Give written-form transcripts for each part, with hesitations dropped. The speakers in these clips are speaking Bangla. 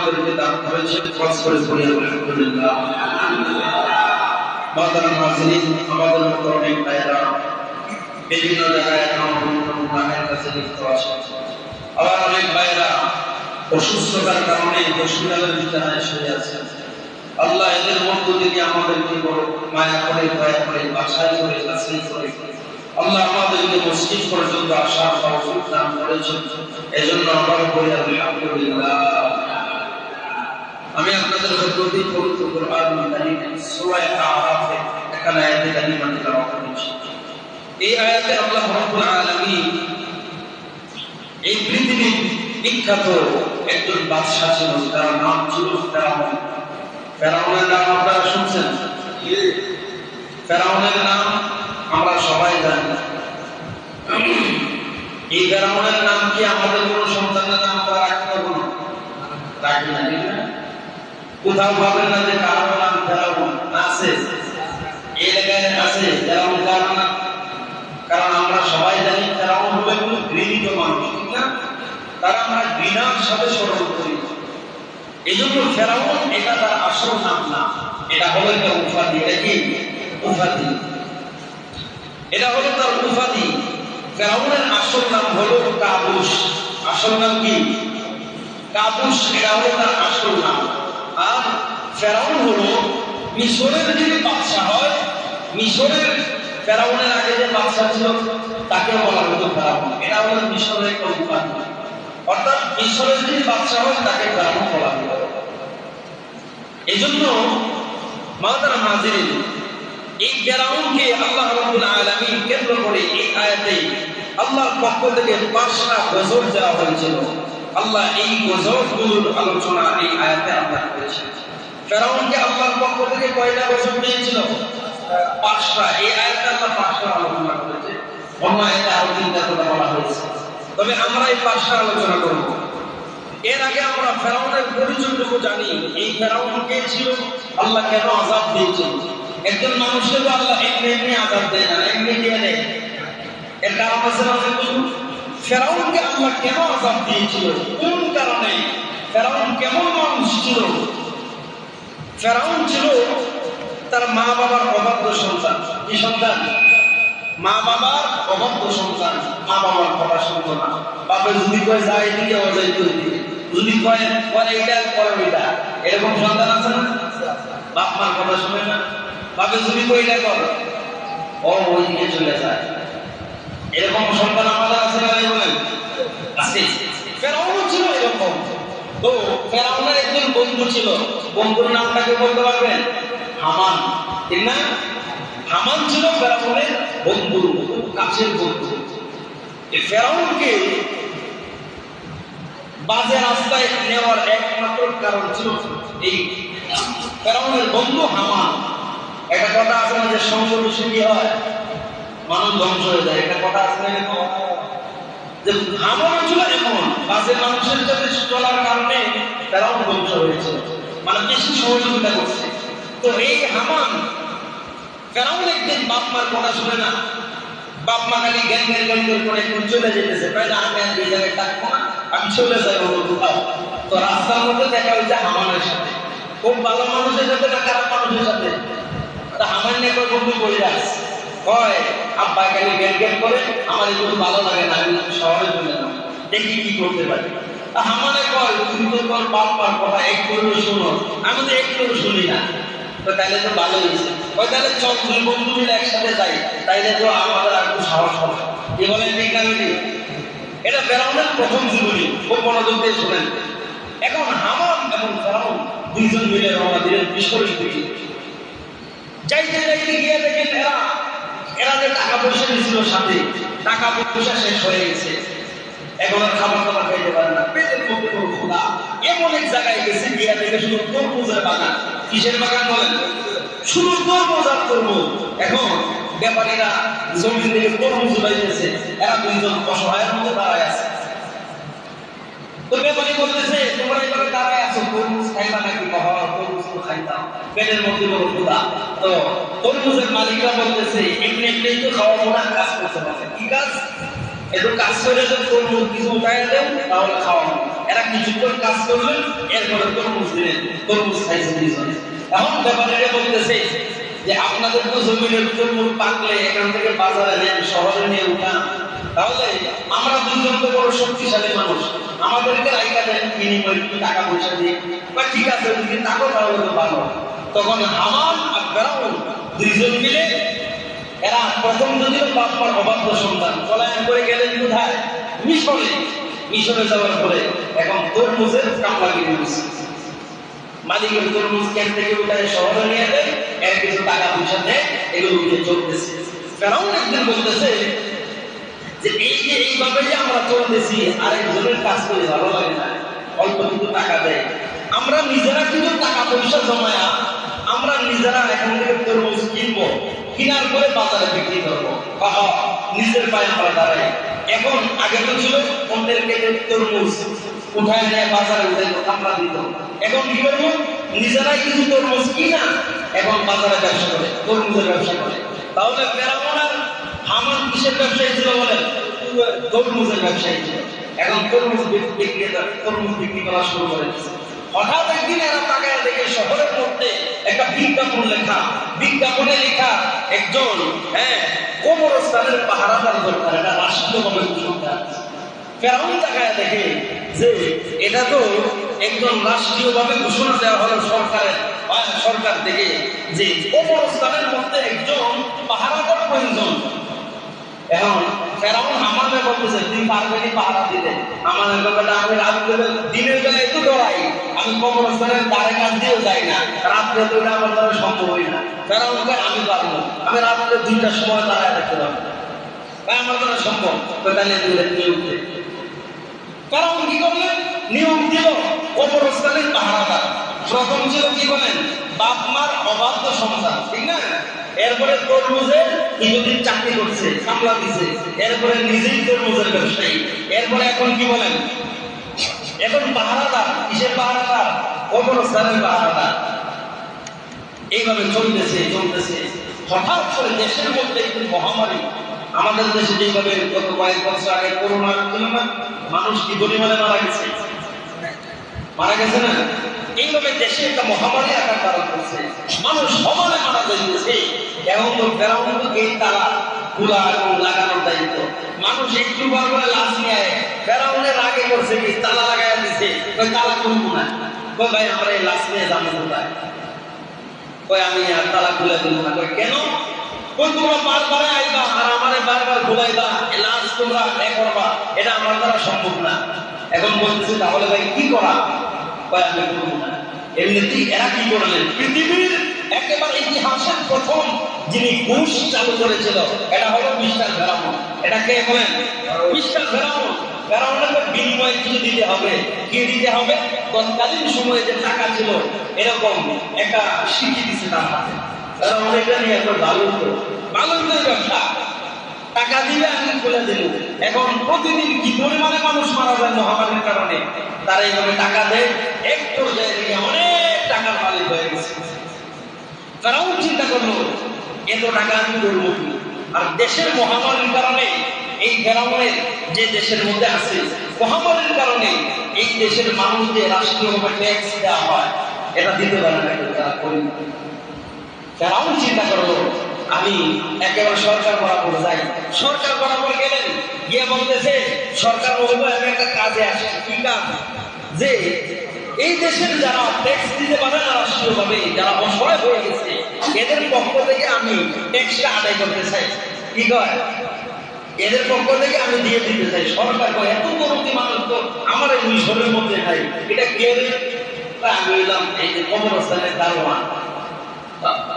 আমাদেরকে দান করেছেন। খরচ করে পড়ি আলহামদুলিল্লাহ। মাদার হাজিরিন, আমাদের মতো অনেক ভাইয়েরা বিভিন্ন জায়গায় আমাদের কাছে লিপ্ত আছে। আবার অনেক ভাইয়েরা অসুস্থতার কারণে হসপিটালের বিছানায় শুয়ে আছেন। আল্লাহ এদের মধ্য থেকে আমাদেরকে বড় মায়া করে, দয়া করে, বাছাই করে, যাচাই করে আল্লাহ আমাদেরকে মসজিদ পর্যন্ত আসার তৌফিক দান করেছেন। এজন্য আমরা বলি আলহামদুলিল্লাহ। আমি আপনাদের প্রতি পবিত্র কোরআন কারীম সূরা আরাফে এখানে আয়াতে কারিমা তেলাওয়াত করেছি। এই আয়াতে আল্লাহ রাব্বুল আলামিন এই পৃথিবীর বিখ্যাত একজন বাদশা ছিল, তার নাম ছিল ফেরাউন। ফেরাউনের নাম আপনারা শুনছেন? ফেরাউনের নাম আমরা সবাই জানি। এই ফেরাউনের নাম কি আমাদের কোন সন্তানের নাম আমরা রাখতে পারবো না? রাখি না। কোথাও পাবেন না যে কারো নাম ফেরাউন আছে? এই জায়গায় আছে ফেরাউন কারো নাম? কারণ আমরা সবাই জানি ফেরাউন হলো একজন ঘৃণিত মানুষ, ঠিক না? তারা আমরা ঘৃণার সাথে স্মরণ করি। এই জন্য ফেরাউন এটা তার আসল নাম না, এটা হলো একটা উপাধি। এটা কি উপাধি? এটা হলো তার উপাধি। ফেরাউনের আসল নাম হলো কাবুস। আসল নাম কি? কাবুস। এটা হলো তার আসল নাম। আর ফেরাউন হলো মিশরের যিনি বাদশা হয়, মিশরের ফেরাউনের আগে যে বাদশা ছিল তাকে বলা হতো ফেরাউন। এটা হলো মিশরের একটা উপাধি। অর্থাৎ মিশরের যিনি বাদশা হয় তাকে ফেরাউন বলা হতো। এই জন্য মাদার হাজিরিন, এই ফেরাউনকে আল্লাহ রাব্বুল আলামিন কেন্দ্র করে এই আয়াতে আল্লাহর পক্ষ থেকে 5টা গজব দেওয়া হয়েছিল। আল্লাহ এই গজবগুলোর আলোচনা এই আয়াতে আল্লাহ করেছেন। ফেরাউনকে আল্লাহর পক্ষ থেকে কয়টা গজব দিয়েছিল? 5টা। এই আয়াতে আল্লাহ 5টা আলোচনা করেছে। অন্য আয়াতে আরো 3টা কথা বলা হয়েছে। তবে আমরা এই 5টা আলোচনা করব। এর আগে আমরা ফেরাউনের পরিচয়টুকু জানি। এই ফেরাউন কে ছিল? আল্লাহ কেন আযাব দিয়েছেন? একজন মানুষকে তো আল্লাহ এমনি আযাব দেয় না, এমনি দিয়ে দেয়। এর কারণ আছে না? ফেরাউনকে আল্লাহ কেন আযাব দিয়েছিল? কোন কারণে? ফেরাউন কেমন মানুষ ছিল? ফেরাউন ছিল তার মা বাবার অবাধ্য সন্তান। কি সন্তান? মা বাবার অবাধ্য সন্তান। মা বাবার কথা শুনতো না। বাবা যদি কয় যায় এদিকে ও যাইতো ওইদিকে, যদি কয় পরে এটা পরে ওইটা, এরকম সন্তান আছে না? বাপ মার কথা শুনে না। বাবা যদি কয় এটা কর, ও ওইদিকে চলে যায়। এরকম সন্তান আমাদের আছে না? বলেন আছে। ফেরাউন ছিল এরকম। তো ফেরাউনের একজন বন্ধু ছিল। বন্ধুর নামটাকে বলতে পারবেন? হামান, ঠিক না? হামান ছিল ফেরাউনের বন্ধু, খুব কাছের বন্ধু। এই ফেরাউনকে বাজে রাস্তায় নেওয়ার একমাত্র কারণ ছিল এই ফেরাউনের বন্ধু হামান। একটা কথা আছে না যে সঙ্গ দোষে কি হয়? মানুষ ধ্বংস হয়ে যায়। একটা কথা আছে না যে হামান ছিল এমন বাজে মানুষের সাথে চলার কারণে ফেরাউন ধ্বংস হয়েছে, মানে বেশি সহযোগিতা করছে। তো এই হামান ফেরাউন একদিন বাপ মার কথা শুনে না। বাপ মা খালি জ্ঞান করে একদিন চলে যেতেছে, তাই না? আমি এই জায়গায় থাকবো না, আমি চলে যাই অন্য কোথাও। তো রাস্তার মধ্যে দেখা হয়েছে হামানের সাথে। খুব ভালো মানুষের সাথে না খারাপ মানুষের সাথে? হামান নিয়ে বন্ধু করে আসছে, কয় আব্বা খালি জ্ঞান করে, আমার এগুলো ভালো লাগে না, আমি শহরে চলে যাবো, দেখি কি করতে পারি। হামানে কয় তুমি তো তোর বাপ মার কথা একটু শোনো, আমি তো একটু শুনি না। তাইলে তো ভালো হয়েছে। ওই তাহলে চল দুই বন্ধু মিলে একসাথে যাই, তাইলে তো আমাদের আর একটু সাহস হবে। কি বলেন? ঠিক না? এটা ফেরাউনের প্রথম জীবনী। খুব মনোযোগ দিয়ে শোনেন। এখন হামান এবং ফেরাউন দুইজন মিলে রওনা দিলেন মিশরের দিকে। যাইতে যাইতে গিয়ে দেখেন এরা যে টাকা পয়সা দিয়েছিল সাথে, টাকা পয়সা শেষ হয়ে গেছে। এখন আর খাবার দাবার খাইতে পারে না, পেটের মধ্যে কোনো ক্ষুধা। এমন এক জায়গায় গেছে, গিয়া দেখে শুধু তরমুজের বাগান। কিসের বাগান বলেন? শুধু তরমুজ আর তরমুজ। এখন ব্যাপারীরা জমি থেকে তরমুজ বাইতেছে, এরা দুইজন অসহায়ের মধ্যে দাঁড়ায় আছে। তো ব্যাপারী বলতেছে, তোমরা এভাবে দাঁড়ায় আছো, তরমুজ খাইবা নাকি? তরমুজ তো খাইতাম, পেটের মধ্যে বড় ক্ষুধা। তো তরমুজের মালিকরা বলতেছে, এমনি এমনি তো খাওয়াবো না, কাজ করতে পারছে। কি কাজ? একটু কাজ করে তরমুজ কিছু উঠায় দেন, তাহলে খাওয়াবো। এরা কিছুক্ষণ কাজ করলেন, এরপরে তরমুজ দিলেন, তরমুজ খাইছে দুইজনে। এখন ব্যাপারীরা বলতেছে যে আপনাদের তো জমিনের তরমুজ পাকলে এখান থেকে বাজারে নেন, শহরে নিয়ে উঠান, তাহলে আমরা দুজন তো বড় শক্তিশালী মানুষ, আমাদেরকে রাইখা দেন বিনিময়ে টাকা পয়সা দিয়ে, বা ঠিক আছে যদি টাকা তাহলে তো ভালো। তখন হামান আর ফেরাউন দুইজন মিলে, এরা প্রথম যদিও বাপমার অবাধ্য সন্তান, পলায়ন করে গেলেন কোথায়? মিশরে। মিশরে যাওয়ার পরে এখন তরমুজের কামলাগিরি হয়েছে, মালিকের তরমুজ ক্যান থেকে উঠায় শহরে নিয়ে দেয়, এর কিছু টাকা পয়সা দেয়, এগুলো নিয়ে চলতেছে। ফেরাউন একদিন বলতেছে যে এই যে এইভাবে যে আমরা চলতেছি, আরেকজনের কাজ করে ভালো লাগে না, অল্প কিছু টাকা দেয়, আমরা নিজেরা কিন্তু টাকা পয়সা জমায়া আমরা নিজেরা এখান থেকে তরমুজ কিনবো, কিনার পরে বাজারে বিক্রি করবো, নিজের পায়ে আমরা দাঁড়াই। এখন আগে তো ছিল অন্যের কেটে তরমুজ উঠায় নেয় বাজারে উঠে আমরা দিত, এখন কি করবো? নিজেরাই কিছু তরমুজ কিনা এখন বাজারে ব্যবসা করে, তরমুজের ব্যবসা করে। তাহলে ফেরাউন আর হামান কিসের ব্যবসায়ী ছিল বলেন? তরমুজের ব্যবসায়ী ছিল। এখন তরমুজ বিক্রি করা শুরু করে দিয়েছে। হঠাৎ একদিন এরা তাকায় দেখে শহরের মধ্যে একটা বিজ্ঞাপন লেখা, বিজ্ঞাপনে লেখা একজন কবরস্থানের পাহারাদার দরকার, এটা রাষ্ট্রীয়ভাবে ঘোষণা। ফেরাউন তাকায় দেখে যে এটা তো একজন রাষ্ট্রীয়ভাবে ঘোষণা দেওয়া হলো সরকার থেকে যে কবরস্থানের মধ্যে একজন পাহারাদার প্রয়োজন। এখন ফেরাউন হামানে বলতেছে তুই পারবেনি পাহারা দিতে, আমাদের ব্যাপারটা আমি দিনের বেলা একটু ডরাই, আমি কবরস্থানের দ্বারে কাজ দিয়েও যাই না, রাত্রে তো এটা আমার দ্বারা সম্ভব হয় না। ফেরাউন আমি পারবো, আমি রাত্রে 2টার সময় দাঁড়ায় রাখতে পারবো, তাই আমার দ্বারা সম্ভব। তাহলে নিয়োগ দেয়। ফেরাউন কি করলেন? নিয়োগ দিল কবরস্থানের পাহারাদার। প্রথম ছিল কি বলেন? বাপ মার অবাধ্য সন্তান, ঠিক না? এরপরে তরমুজে কিছুদিন চাকরি করছে, সামলা দিছে, এরপরে নিজেই তরমুজের ব্যবসায়ী, এরপরে এখন কি বলেন? এখন পাহারাদার। কিসের পাহারাদার? কবরস্থানের পাহারাদার। এইভাবে চলতেছে চলতেছে, হঠাৎ করে দেশের মধ্যে একটি মহামারী। আমাদের দেশে যেভাবে গত কয়েক বছর আগে করোনার মানুষ কি পরিমাণে মারা গেছে, মারা গেছে না? এইভাবে দেশে একটা মহামারী আকার ধারণ করছে, মানুষ সমানে মারা যাইতেছে। এখন তো ফেরাউন তো গেট তালা খোলা এবং লাগানোর দায়িত্ব, মানুষ একটু বার করে লাশ নিয়ে ফেরাউনের আগে করছে কি তালা লাগাই দিছে, ওই তালা খুলবো না, ওই ভাই আমরা এই লাশ নিয়ে যাবো কোথায়, ওই আমি আর তালা খুলে দেবো না। কই কেন? ওই তোমরা বারবার আইবা আর আমারে বারবার ঘুরাইবা, লাশ তোমরা এ করবা, এটা আমার দ্বারা সম্ভব না। এখন বলতেছে তাহলে ভাই কি করা? কই আমি করবো না। এমনিতেই এরা কি করলেন? পৃথিবীর একেবারে ইতিহাসের প্রথম যিনি ঘুষ চালু করেছিল এটা হলো মিস্টার ফেরাউন। এটা কে বলেন? মিস্টার ফেরাউন। ফেরাউনের বিনিময়ে কিছু দিতে হবে। কি দিতে হবে? তৎকালীন সময়ে যে টাকা ছিল এরকম একটা শিখি দিচ্ছে তার হাতে। ফেরাউন এটা নিয়ে একবার ভালোই ব্যবসা, টাকা দিলে আমি খুলে দেব। এখন প্রতিদিন কি পরিমাণে মানুষ মারা যায় মহামারীর কারণে, তারা এইভাবে টাকা দেয়, এক পর্যায়ে থেকে অনেক টাকার মালিক হয়ে গেছে। ফেরাউন চিন্তা করলো এত টাকা আমি করবো কি? আর দেশের মহামারীর কারণে এই ফেরাউনের যে দেশের মধ্যে আছে মহামারীর কারণে এই দেশের মানুষদের রাষ্ট্রীয়ভাবে ট্যাক্স দেওয়া হয়, এটা দিতে পারে না, তারা করি। ফেরাউন চিন্তা করলো আমি একেবারে সরকার বরাবর যাই। সরকার বরাবর গেলেন, গিয়ে বলতেছে সরকার বলবো আমি একটা কাজে আসি। কি কাজ? যে এই দেশের যারা ট্যাক্স দিতে পারে না রাষ্ট্রীয়ভাবে, যারা অসহায় হয়ে গেছে, এদের পক্ষ থেকে আমি ট্যাক্সটা আদায় করতে চাই। কি কয়? এদের পক্ষ থেকে আমি দিয়ে দিতে চাই। সরকার কয় এত গরুতি মানুষ তো আমার এই মিশরের মধ্যে নাই, এটা কে? আমি বললাম এই যে কবরস্থানের দারোয়ান।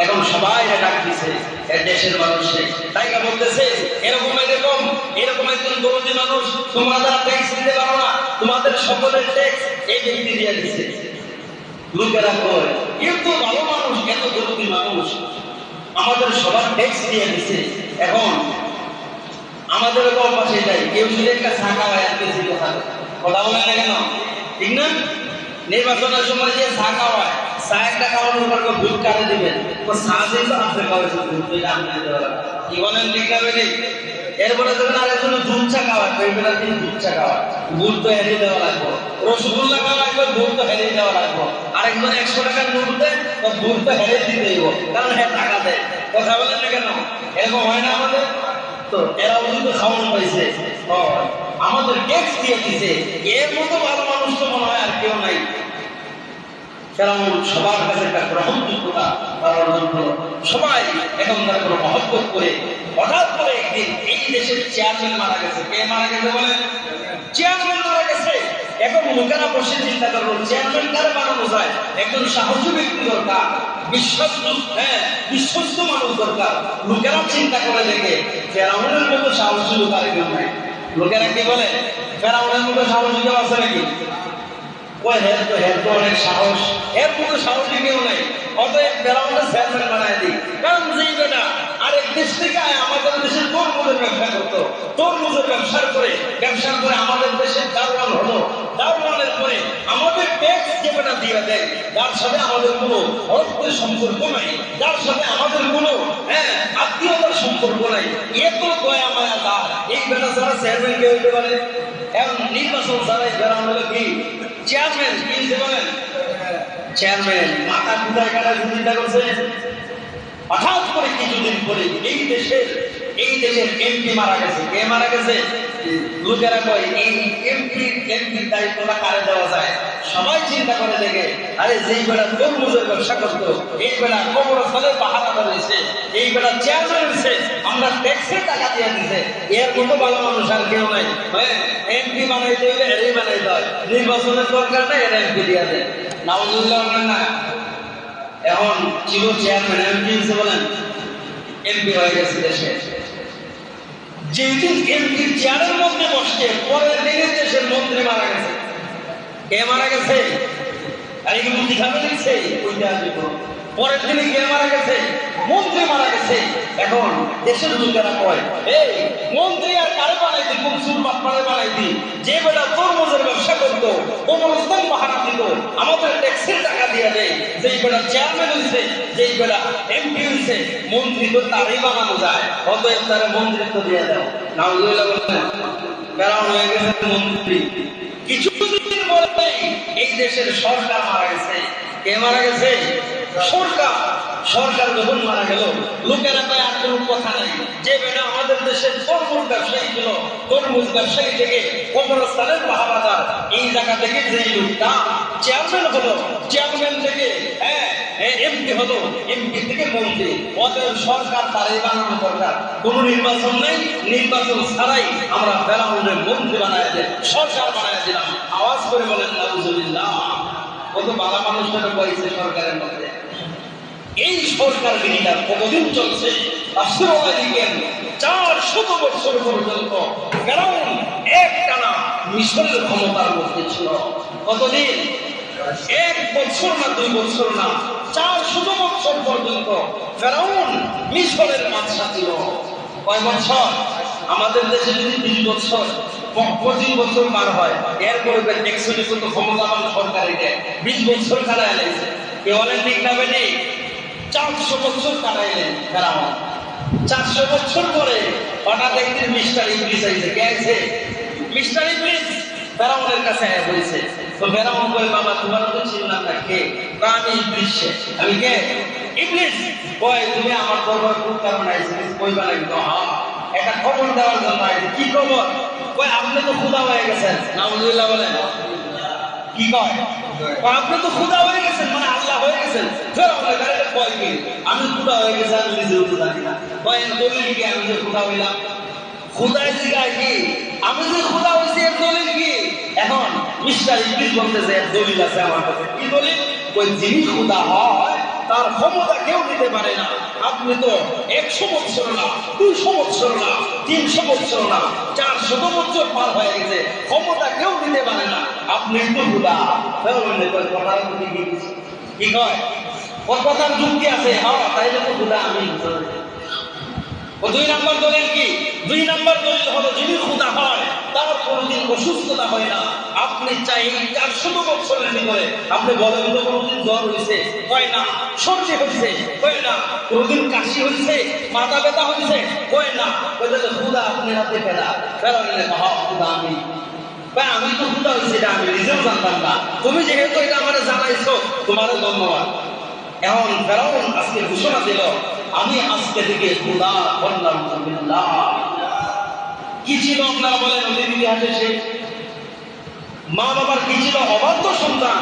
এখন সবাই ডাক দিছে দেশের মানুষে, তাই বলতেছে এরকম একজন গরুতি মানুষ, তোমরা যারা ট্যাক্স দিতে পারো না তোমাদের সকলের ট্যাক্স এই ব্যক্তি দিয়ে দিচ্ছে। লোকেরা কয় কিন্তু ভালো মানুষ, এত গরুতি মানুষ, আমাদের সবার ট্যাক্স দিয়ে দিচ্ছে। এখন আমাদের পাশে যাই, কেউ যদি একটা চা খাওয়ায় আর বেশি কথা বলে না কেন? ঠিক না? নির্বাচনের সময় যে চা খাওয়ায়, চা একটা খাওয়ানোর পর ভোট কাটে দিবেন, তো চা দিয়ে আপনি খাওয়াইছে কি বলেন? ঠিক না? এরপরে যখন আরেকজন দুধ চা খাওয়ায়, দুধ চা খাওয়ায়, গুড় তো হেরিয়ে দেওয়া লাগবে, রসগোল্লা খাওয়া লাগবে, গুড় তো হেরিয়ে দেওয়া লাগবে, আরেকজন 100 টাকার নোট দেয় তো গুড় তো হেরিয়ে দিতে হইব, কারণ হ্যাঁ টাকা দেয়। কথা বলেন না কেন? এরকম হয় না আমাদের? তো এরা কিন্তু খাওয়ানো পাইছে, আমাদের ট্যাক্স দিয়ে দিছে, এর মতো ভালো মানুষ তো মনে হয় আর কেউ নাই। ফেরাউন সবার কাছে একটা গ্রহণযোগ্যতা অর্জন হলো, সবাই এখন তার কোনো মহব্বত করে। হঠাৎ করে একদিন এই দেশের চেয়ারম্যান মারা গেছে। কে মারা গেছে বলেন? চেয়ারম্যান মারা গেছে। এখন লোকেরা বসে চিন্তা করলো চেয়ারম্যান কারে বানানো যায়? একজন সাহসী ব্যক্তি দরকার, বিশ্বস্ত, বিশ্বস্ত মানুষ দরকার। লোকেরা চিন্তা করে দেখে ফেরাউনের মতো সাহসী লোক আর কেউ নাই। লোকেরা কি বলে? ফেরাউনের মতো সাহসী কেউ আছে নাকি? অনেক সাহস, এর মতো সাহসী কেউ নেই। অতএব ফেরাউনটা চেয়ারম্যান বানায় দিই। কারণ যেই বেটা আরেক দেশ থেকে আমাদের দেশের তরমুজের ব্যবসা করতো, তরমুজের ব্যবসার করে আমাদের দেশের দারোয়ান হলো, দারোয়ানের পরে আমাদের ট্যাক্স যে বেটা দিয়ে দেয়, যার সাথে আমাদের কোনো রক্তের সম্পর্ক নাই, যার সাথে আমাদের কোনো আত্মীয়তার সম্পর্ক নাই, এত দয়া মায়া তার, এই বেটা ছাড়া চেয়ারম্যান কে হইতে পারে? এখন নির্বাচন ছাড়াই ফেরাউন হলো কি চেয়ারম্যান। কি বলেন? চেয়ারম্যান মাথা কোথায় কাটা চিন্তা করছে। হঠাৎ করে কিছুদিন পরে এই দেশের এমপি মারা গেছে। কে মারা গেছে? লোকেরা কয় এই এমপির দায়িত্বটা কারে দেওয়া যায়? সবাই চিন্তা করে দেখে, আরে যেই বেলা তরমুজের ব্যবসা করতো, এই বেলা কবরস্থানের পাহারা রয়েছে, এই বেলা চেয়ারম্যান হয়েছে, আমরা ট্যাক্সের টাকা দিয়ে দিছে, এর মতো ভালো মানুষ আর কেউ নাই। এমপি বানাইতে হইলে এরই বানাইতে হয়, নির্বাচনের দরকার নাই, এর এমপি দিয়ে দেয়। নাউজুবিল্লাহ বলেন না? এখন ছিল চেয়ারম্যান, এমপি বলেন, এমপি হয়ে গেছে দেশে। যেদিন এমপির চেয়ারের মধ্যে বসছে, পরের দিনে দেশের মন্ত্রী মারা গেছে। কে মারা গেছে? আর এই মন্ত্রী খাবে দিচ্ছে ওইটা আসবে। পরের দিনে কে মারা গেছে? মন্ত্রী মারা গেছে। এখন দেশের লোকেরা কয় এই মন্ত্রী আর কারে বানাইতি? কোন সুরবাদ পারে বানাইতি? যে বেটা তরমুজের ব্যবসা করতো, কবরস্থান পাহারা দিত, আমাদের ট্যাক্সের টাকা দিয়ে দেয়, যেই বেটা চেয়ারম্যান হয়েছে, যেই বেটা এমপি হয়েছে, মন্ত্রী তো তারই বানানো যায়, অতএব তারা মন্ত্রিত্ব দিয়ে দাও। নাউজুবিল্লাহ বলেন, ফেরাউন হয়ে গেছে মন্ত্রী। কিছুদিন পরে এই দেশের সরকার মারা গেছে। কে মারা গেছে? সরকার। সরকার যখন মারা গেল, লোকেরা কয় আর কোনো কথা নাই, যে বেটা আমাদের দেশের তরমুজ ব্যবসায়ী ছিল, তরমুজ ব্যবসায়ী থেকে কবরস্থানের পাহারাদার, এই জায়গা থেকে যে লোকটা চেয়ারম্যান হলো, চেয়ারম্যান থেকে এমপি হলো, এমপি থেকে মন্ত্রী, অতএব সরকার তারই বানানো দরকার। কোন নির্বাচন নেই, নির্বাচন ছাড়াই আমরা ফেরাউনের মন্ত্রী বানায় দেয়, সরকার বানায় দিলাম। আওয়াজ করে বলেন নাউজুবিল্লাহ। কত বালা মানুষটা বলছে সরকারের মধ্যে। এই সরকার বিনিটা কতদিন চলছে? 400 বছর পর্যন্ত ফেরাউন একটানা মিশরের ক্ষমতার মধ্যে ছিল। কতদিন? 1 বছর না 2 বছর না, 400 বছর পর্যন্ত ফেরাউন মিশরের বাদশা ছিল। কয় বছর? আমাদের দেশে যদি 20 বছর 25 বছর পার হয়, এরপরে একচুয়ালি কিন্তু ক্ষমতাবান সরকার এটা 20 বছর কারায় লাগছে। কেউ অনেক ঠিক না বেটি? 400 বছর কারাইলেন ফেরাউন। 400 বছর পরে হঠাৎ একদিন মিস্টার ইবলিস আইছে। কে আইছে? মিস্টার ইবলিস ফেরাউনের কাছে বলছে। তো ফেরাউন কই বাবা তোমার তো চিনলাম না, কে? আমি ইবলিস। আমি কে? ইবলিস। কয় তুমি আমার দরবার কোন কারণে আইছো? কইবা না কিন্তু হ্যাঁ একটা খবর দেওয়ার জন্য আইছি। কি খবর? কয় আপনি তো খোদা হয়ে গেছেন। নাউজুবিল্লাহ বলেন। কি কয়? আপনি তো খোদা হয়ে গেছেন, মানে আল্লাহ হয়ে গেছেন। কয় কি আমি খোদা হয়ে গেছি? আমি নিজেও তো জানি না। কয় দলিল কি আমি যে খোদা হইলাম? খোদায় জিগায় কি আমি যে খোদা হয়েছি এর দলিল কি? এখন মিস্টার ইবলিস বলতেছে এর দলিল আছে আমার কাছে। কি দলিল? কই যিনি খোদা হয় তার ক্ষমতা কেউ দিতে পারে না। আপনি তো 100 বছর না, 200 বছর না, 300 বছর না, 400 বছর পার হয়ে গেছে, ক্ষমতা কেউ দিতে পারে না, আপনি তো খোদা। কি কয়? কথার যুক্তি আছে। হ্যাঁ তাইলে তো খোদা আমি। ও 2 নম্বর দলিল কি? 2 নম্বর দলিল হলো যিনি খোদা হয় তার কোনোদিন অসুস্থতা হয় না। আপনি চাই 400 বছরের ভিতরে আপনি বলেন তো কোনোদিন জ্বর হয়েছে? হয় না। সর্দি হয়েছে? হয় না। কোনোদিন কাশি হয়েছে? মাথা ব্যথা হয়েছে? হয় না। খোদা আপনি হাতে ফেরা ফেরাইলে খোদা আমি। ভাই আমি তো খোদা হয়েছি, এটা আমি নিজেও জানতাম না, তুমি যেহেতু এটা আমার জানাইছো তোমারও ধন্যবাদ। এখন ফেরাউন আজকে ঘোষণা দিল, আমি আজকে থেকে খোদা বললাম। কি ছিল আপনারা বলেন ওদের ইতিহাসে? সে মা বাবার কি ছিল? অবাধ্য সন্তান।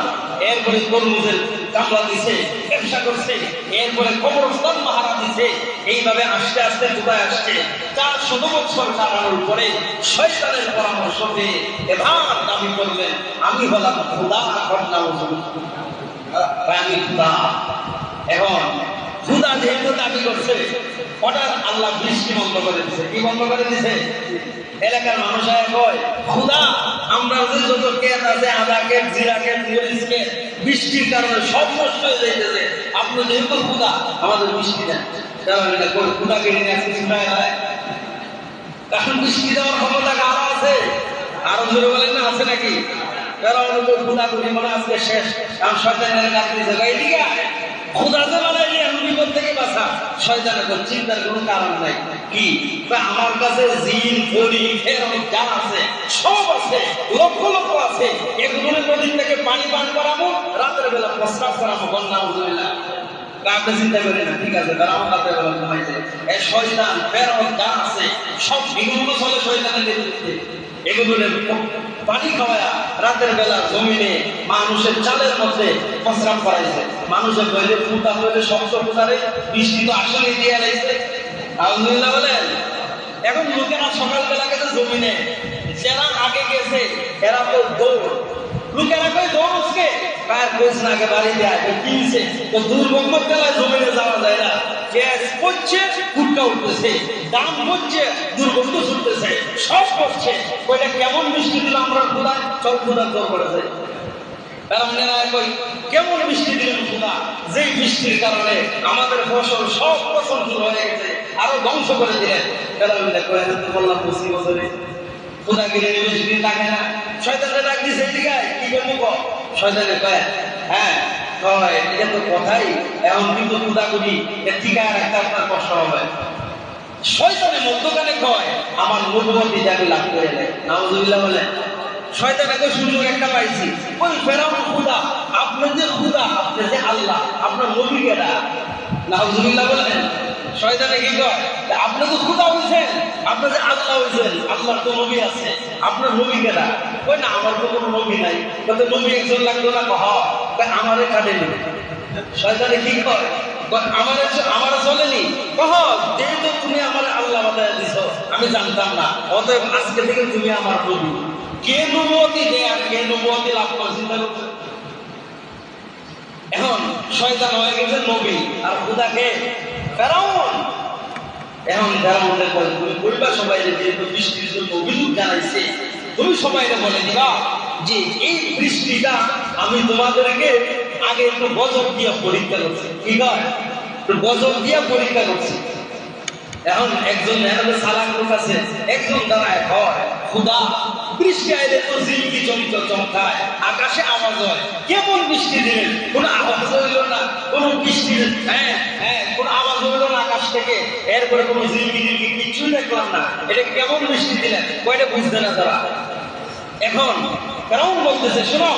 এরপরে তরমুজের কামলা দিছে, ব্যবসা করছে, এরপরে কবরস্থান মাহারা দিছে। এইভাবে আস্তে আস্তে কোথায় আসছে? 400 বছর কাটানোর পরে শয়তানের পরামর্শ পেয়ে এবার দাবি করলেন, আমি হলাম খোদা। আমি খোদা। এখন খোদা যেহেতু দাবি করছে, হঠাৎ আল্লাহ বৃষ্টি বন্ধ করে দিছে। কি বন্ধ করে দিছে? এলাকার মানুষ কয়, খোদা আমরা যে যত ক্ষেত আছে, আদা ক্ষেত, জিরা ক্ষেত, মরিচ ক্ষেত, বৃষ্টির কারণে সব নষ্ট হয়ে যাইতেছে, আপনি যেহেতু খোদা আমাদের বৃষ্টি দেন। খোদাকে নিয়ে আজকে শুনায় হয়, কারণ বৃষ্টি দেওয়ার ক্ষমতা কারো আছে। আরো জোরে বলেন না, আছে নাকি? খোদা করি মনে আজকে শেষ, কারণ শয়তানের কাছে এদিকে খোদা যে বানাই এখন বিপদ থেকে বাঁচা। শয়তানের চিন্তার কোনো কারণ নাই। কি আমার কাছে জিন, পরি, ফেরেশতা যা আছে সব আছে, লক্ষ লক্ষ আছে। এগুলোর নদীর থেকে পানি পান করাবো, রাতের বেলা প্রস্রাব করাবো। আলহামদুলিল্লাহ। আপনি চিন্তা করেন না, ঠিক আছে, তারা রাতের বেলা ঘুমাইছে। এই শয়তান, ফেরেশতা যা আছে সব বিঘ্ন চলে শয়তানের নেতৃত্বে। এগুলোর পানি খাওয়া রাতের বেলা জমিনে মানুষের চালের মধ্যে প্রস্রাব করাইছে। মানুষের বইলে ফুটা হইলে শক্ত ফুটারে, বৃষ্টি তো আসলে দিয়ে লাগছে। আলহামদুলিল্লাহ বলেন। এখন লোকেরা সকালবেলা গেছে জমিনে, যারা আগে গেছে এরা তো দৌড়। লোকেরা কই দৌড়কে কার কোচ না আগে বাড়ি দেয় কিনছে তো দুর্গন্ধ তেলায় জমিনে যাওয়া যায় না। গ্যাস পড়ছে, ফুটকা উঠতেছে, দাম পড়ছে, দুর্গন্ধ ছুটতেছে, সব করছে। ওইটা কেমন মিষ্টি দিল আমরা খোদা, চল খোদা জোর করেছে। কেমন বৃষ্টি দিলেন খোদা, যে বৃষ্টির কারণে আমাদের ফসল সব ফসল শুরু হয়ে গেছে, আরো ধ্বংস করে দিলেন। বললাম 25 বছরে খোদা গিরে বেশি দিন লাগে না। শয়তানকে ডাক দিছে, এদিকে কি করবো? শয়তানে কয়, হ্যাঁ এটা তো কথাই, এখন কিন্তু খোদা করি এর ঠিকায় রাখতে আপনার কষ্ট হবে। শয়তানের মধ্যখানে কয়, আমার নবুয়তি যাকে লাভ করে নেয়। নাউজুবিল্লাহ বলে। শয়তানকে সুযোগ একটা পাইছি, ওই ফেরাউন খোদা, আপনি যে খোদা, আপনি যে আল্লাহ, আপনার নবী কেডা? নাউজুবিল্লাহ বলেন। শয়তানে কি কয়, আপনি তো খোদা হইছেন, আপনি যে আল্লাহ হইছেন, আল্লাহর তো নবী আছে, আপনার নবী কেডা? কই না আমার তো কোনো নবী নাই। বলতে নবী একজন লাগতো না? কয় আমারে কাটেনি। শয়তানে কি কয়, আমার চলেনি। যেহেতু তুমি আমার আল্লাহ বাতায় দিছ, আমি জানতাম না, অতএব আজকে থেকে তুমি আমার নবী। কে নবুয়তি দেয় আর কে নবুয়তি লাভ করে চিন্তা করছে। এখন শয়তান হয়ে গেছে নবী, আর খোদাকে ফেরাউন। এখন ফেরাউনের বলে, তুমি বলবা সবাই যেহেতু বৃষ্টির জন্য অভিযোগ জানাইছে, তুমি সবাই বলে দিবা যে এই বৃষ্টিটা আমি তোমাদেরকে আগে একটু গজব দিয়ে পরীক্ষা করছি। কি হয়? গজব দিয়ে পরীক্ষা করছি। এখন একজন সালাক লোক আছে, একজন দাঁড়ায় হয় খোদা বৃষ্টি আইলে তো জিলকি চমক চমকায়, আকাশে আওয়াজ হয়, কেমন বৃষ্টি দিলেন? কোন আওয়াজ হইল না, কোন বৃষ্টির কোন আওয়াজ হইল না আকাশ থেকে, এরপরে কোন জিলকি জিলকি কিছুই দেখলাম না, এটা কেমন বৃষ্টি দিলেন? কয়টা বুঝতে না তারা। এখন কারণ বলতেছে, শোনো,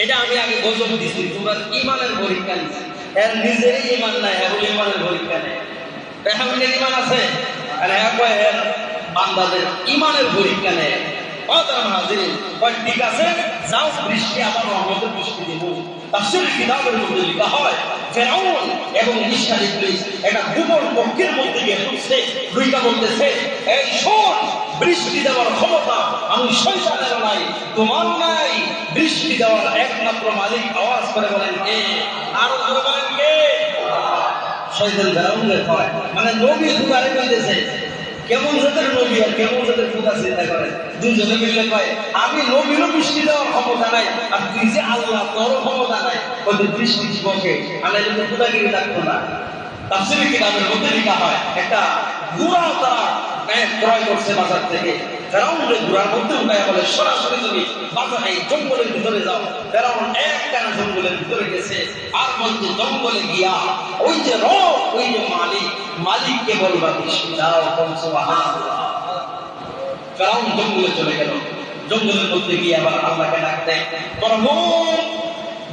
এটা আমি আগে গজব দিচ্ছি, তোমরা ইমানের পরীক্ষা নিচ্ছি। এর নিজেরই ইমান নাই, এখন ইমানের পরীক্ষা নেই। পেহামিনের ইমান আছে, আর এর বান্দাদের ইমানের পরীক্ষা নেয়। ঠিক আছে, যাও বৃষ্টি আমার রহমতের বৃষ্টি দেব। তাফসীরের কিতাবের মধ্যে লেখা হয়, ফেরাউন এবং ঈসা ইবলিস একটা গোপন কক্ষের মধ্যে গিয়ে ঢুকছে, দুইটা বলতেছে, এই শোন, বৃষ্টি দেওয়ার ক্ষমতা আমি শয়তানের নাই, তোমার নাই। বৃষ্টি দেওয়ার একমাত্র মালিক আওয়াজ করে বলেন কে? আরো করে বলেন কে? শয়তান ফেরাউনের হয়, মানে নবী খোদারে বলতেছে। কেমন জাতের নবী আর কেমন জাতের খোদা চিন্তা করে, দুজনে মিললে কয়, আমি নবীরও বৃষ্টি দেওয়ার ক্ষমতা নাই, আর তুই যে আল্লাহ, তোরও ক্ষমতা নাই। ওদের বৃষ্টি বসে আনাইলে তো খোদাগিরি থাকতো না। তাফসীরের কিতাবের মধ্যে লেখা হয়, একটা ঘোড়া তারা ক্রয় করছে বাজার থেকে। ফেরাউনের ঘোড়ার মধ্যে উঠায় বলে, সরাসরি তুমি বাজারে জঙ্গলের ভিতরে যাও। ফেরাউন একটা জঙ্গলের ভিতরে গেছে, আর বলতে জঙ্গলে গিয়া ওই যে রব, ওই যে মালিক, মালিককে বলবা বৃষ্টি দাও। সুবহানাল্লাহ। ফেরাউন জঙ্গলে চলে গেল। জঙ্গলের মধ্যে গিয়ে আবার আল্লাহকে ডাকতেন, প্রভু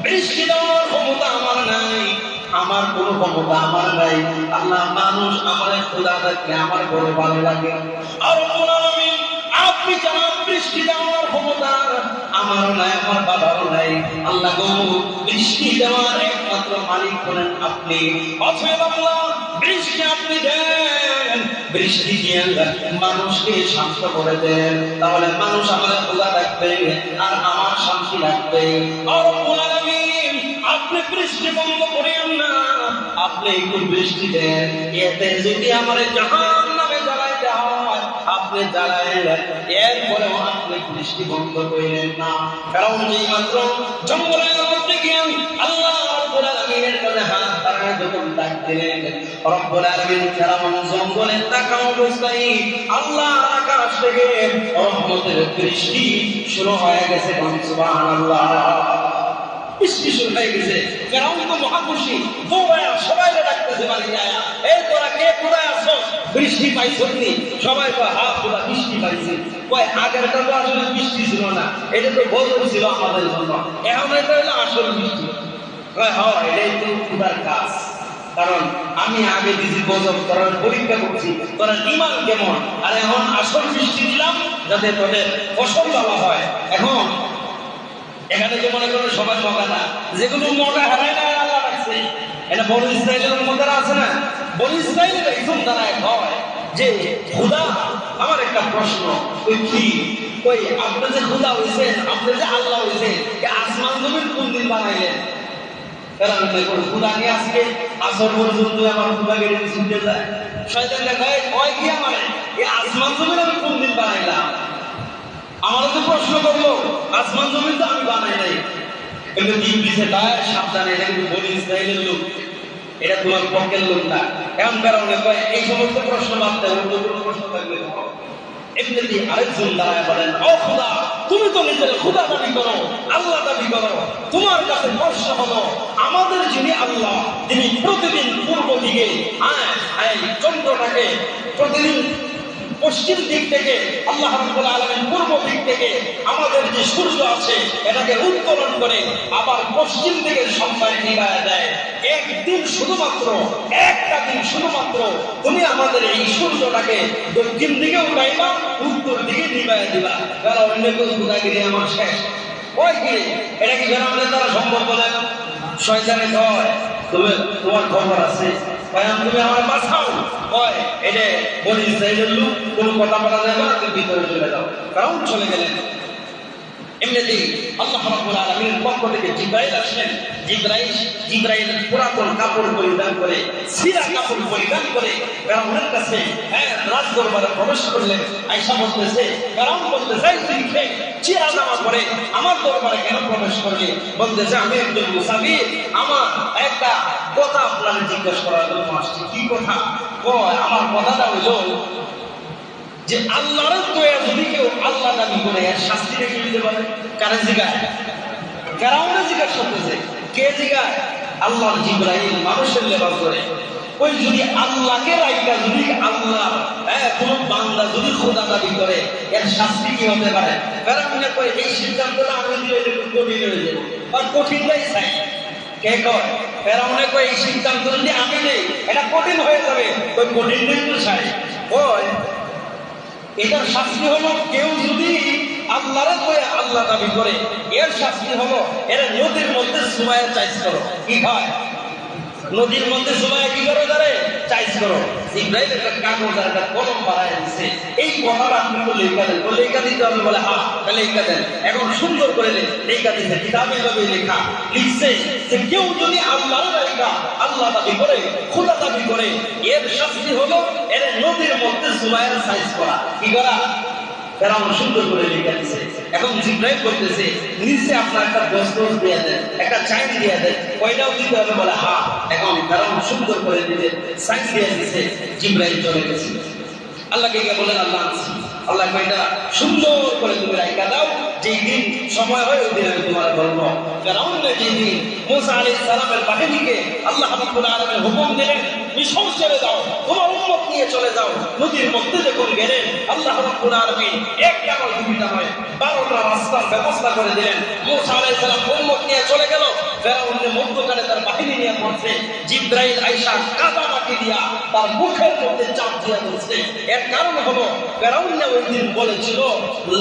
বৃষ্টি দেওয়ার ক্ষমতা আমার নাই, আমার কোনো ক্ষমতা আমার নাই, আল্লাহ মানুষ আমার খোদা দেখলে আমার বড় ভালো লাগে। আর আপনি জানান বৃষ্টি দেওয়ার ক্ষমতা আমার নাই, আমার বাবারও নাই, আল্লাহ গো বৃষ্টি দেওয়ার একমাত্র মালিক হলেন আপনি। অতএব আল্লাহ বৃষ্টি আপনি দেন, বৃষ্টি দিয়ে মানুষকে শান্ত করে দেন, তাহলে মানুষ আমার খোদা রাখবে আর আমার শান্তি রাখবে। আর আপনি বৃষ্টি বন্ধ করেন না, আপনি একটু বৃষ্টি দেন, এতে যদি আমার জাহান্নামে জ্বালাইতে হয় আপনি জ্বালাইলেন, এরপরেও আপনি বৃষ্টি বন্ধ করেন না। কারণ যেই মাত্র জঙ্গলের মধ্যে গিয়ে আল্লাহ রাব্বুল আলামিনের কাছে হাত বাড়ায় যখন ডাক দিলেন, রব্বুল আলামিন ফেরাউন জঙ্গলে থাকা অবস্থায় আল্লাহ আকাশ থেকে রহমতের বৃষ্টি শুরু হয়ে গেছে। সুবহানাল্লাহ, বৃষ্টি শুরু হয়ে গেছে। ফেরাউন তো মহাখুশি, দৌড়ায়া সবাইকে ডাকতেছে, বাড়ি যায় এই তোরা কে কোথায় আসো, বৃষ্টি পাইছো নি? সবাই কয় হ্যাঁ খোদা বৃষ্টি পাইছি। কয় আগেরটা তো আসলে বৃষ্টি ছিল না, এটা তো বদল ছিল আমাদের জন্য, এখন এটা হলো আসল বৃষ্টি। কয় হ্যাঁ এটাই তো খোদার কাজ, কারণ আমি আগে দিছি গজব, তোরা পরীক্ষা করছি তোরা ঈমান কেমন, আর এখন আসল বৃষ্টি দিলাম যাতে তোদের ফসল ভালো হয়। এখন এখানে যে মনে করেন সবাই মগা না, যেগুলো মগা হারায় না আল্লাহ রাখছে, এটা বনু ইসরাইলের মধ্যে আছে না, বনু ইসরাইলের একদম দাঁড়ায় হয় যে খোদা আমার একটা প্রশ্ন, ওই কি ওই আপনি যে খোদা হয়েছেন, আপনি যে আল্লাহ হয়েছেন, আসমান জমিন কোন দিন বানাইলেন? কারণ খোদা নিয়ে আজকে আসর পর্যন্ত আমার খোদা গেড়ে শুনতে যায়, শয়তান দেখায় কয় কি আমার এই আসমান জমিন আমি কোন দিন বানাইলাম? আমার তো প্রশ্ন করলো আসমান জমিন তো আমি বানাই নাই, কিন্তু ইবলিসে দায় সাবধানে, এটা কিন্তু বনি ইসরাইলের লোক, এটা তোমার পক্ষের লোক না। এমন কারণে কয় এই সমস্ত প্রশ্ন বাদ দেয়, অন্য কোনো প্রশ্ন থাকলে এমনি আরেকজন দাঁড়ায় বলেন, ও খোদা তুমি তো নিজের খোদা দাবি করো, আল্লাহ দাবি করো, তোমার কাছে প্রশ্ন হলো আমাদের যিনি আল্লাহ, তিনি প্রতিদিন পূর্ব দিকে চন্দ্রটাকে প্রতিদিন পশ্চিম দিক থেকে, আল্লাহ রাব্বুল আলামিন পূর্ব দিক থেকে আমাদের যে সূর্য আছে এটাকে উত্তোলন করে আবার পশ্চিম দিকে সন্ধ্যায় নিভায় দেয়। একদিন শুধুমাত্র, একটা দিন শুধুমাত্র তুমি আমাদের এই সূর্যটাকে দক্ষিণ দিকে উঠাইবা, উত্তর দিকে নিভায় দিবা, কারণ অন্য কোনো খোদাগিরি আমার শেষ। ওই কি এটা কি আমাদের দ্বারা সম্ভব বলে? শয়তানে কয় তোমার খবর আছে, তুমি আমার বাঁচাও, কয় এটা বনি ইসরাইলের লোক, কোনো কথা বলা যাবে না, তুমি ভিতরে চলে যাও। কারণ চলে গেলেন। এমনিতেই আল্লাহ রাব্বুল আলামিনের পক্ষ থেকে জিবরাইল আসলেন। জিবরাইল পুরাতন কাপড় পরিধান করে, ছিঁড়া কাপড় পরিধান করে ফেরাউনের কাছে রাজ দরবারে প্রবেশ করলেন। আয়েশা বলতেছে, ফেরাউন বলতেছে তুই কে ছিঁড়া জামা পরে আমার দরবারে কেন প্রবেশ করলি? বলতেছে আমি একজন মুসাফির, আমার একটা কথা আপনার জিজ্ঞাসা করার জন্য আসছি। কি কথা? কয় আমার কথাটা হইল যে আল্লাহর দয়া যদি কেউ আল্লাহ দাবি করে এর শাস্তি রেখে দিতে পারে, কারে জিগায়? ফেরাউনে জিজ্ঞাসা করতেছে, কে জিগায়? আল্লাহর জিবরাইল মানুষের লেবাস করে। ওই যদি আল্লাহকে রাইকা যদি আল্লাহ কোন বান্দা যদি খোদা দাবি করে এর শাস্তি কি হতে পারে? ফেরাউনে কয় এই সিদ্ধান্তটা আমি দিলে একটু কঠিন হয়ে যাবে, আর কঠিনটাই চাই। কে কয়? ফেরাউনে কয় এই সিদ্ধান্ত যদি আমি নেই এটা কঠিন হয়ে যাবে, ওই কঠিনটাই তো চাই। কয় এটার শাস্তি হলো কেউ যদি আল্লাহরে কয়ে আল্লাহ দাবি করে, এর শাস্তি হলো এর নদীর মধ্যে সুমায়া চাইজ করো। কি হয়? নদীর মধ্যে সুমায়া কি করো? ধরে চাইজ করো। ইব্রাহিম একটা কাগজ আর একটা কলম বানায় দিচ্ছে, এই কথাটা আপনি তো লেখা দেন, লেখা দিতে হবে। বলে হ্যাঁ লেখা দেন। এখন সুন্দর করে লেখা দিচ্ছে, কিতাবে ভাবে লেখা লিখছে যে কেউ যদি আল্লাহর আল্লাহ দাবি করে, খোদা দাবি করে, এর শাস্তি হলো এর নদীর মধ্যে সুমায়া চাইজ করা। কি করা? ফেরাউন সুন্দর করে লেখা দিচ্ছে। এখন জিবরাইল বলতেছে নিচে আপনার একটা দস্তখত দিয়ে দেন, একটা চাইন দিয়ে দেন, কয়টাও দিতে হবে? বলে হ্যাঁ। এখন ফেরাউন সুন্দর করে দিতে সাইন দিয়ে দিচ্ছে। জিবরাইল চলে গেছে। আল্লাহকে গিয়ে বলেন আল্লাহ আল্লাহ কয়টা সুন্দর করে তুমি রাইখা দাও, যেই দিন সময় হয় ওই দিন আমি তোমার বলবো। ফেরাউন যেই দিন মুসা আলাইহিস সালামের বাহিনীকে আল্লাহ রাব্বুল আলামিন হুকুম দিলেন মিশর ছেড়ে দাও, তোমার উম্মত নিয়ে চলে যাও। নদীর মধ্যে যখন গেলেন আল্লাহ রাব্বুল আলামিন একটা নয় দুইটা নয় 12টা রাস্তার ব্যবস্থা করে দিলেন। মূসা আলাইহিস সালাম উম্মত নিয়ে চলে গেল, ফেরাউনের মধ্যখানে তার বাহিনী নিয়ে পড়ছে। জিবরাইল আইসা কাদা মাটি দিয়া তার মুখের মধ্যে চাপ দিয়া দিচ্ছে। এর কারণ হলো ফেরাউন ওই দিন বলেছিল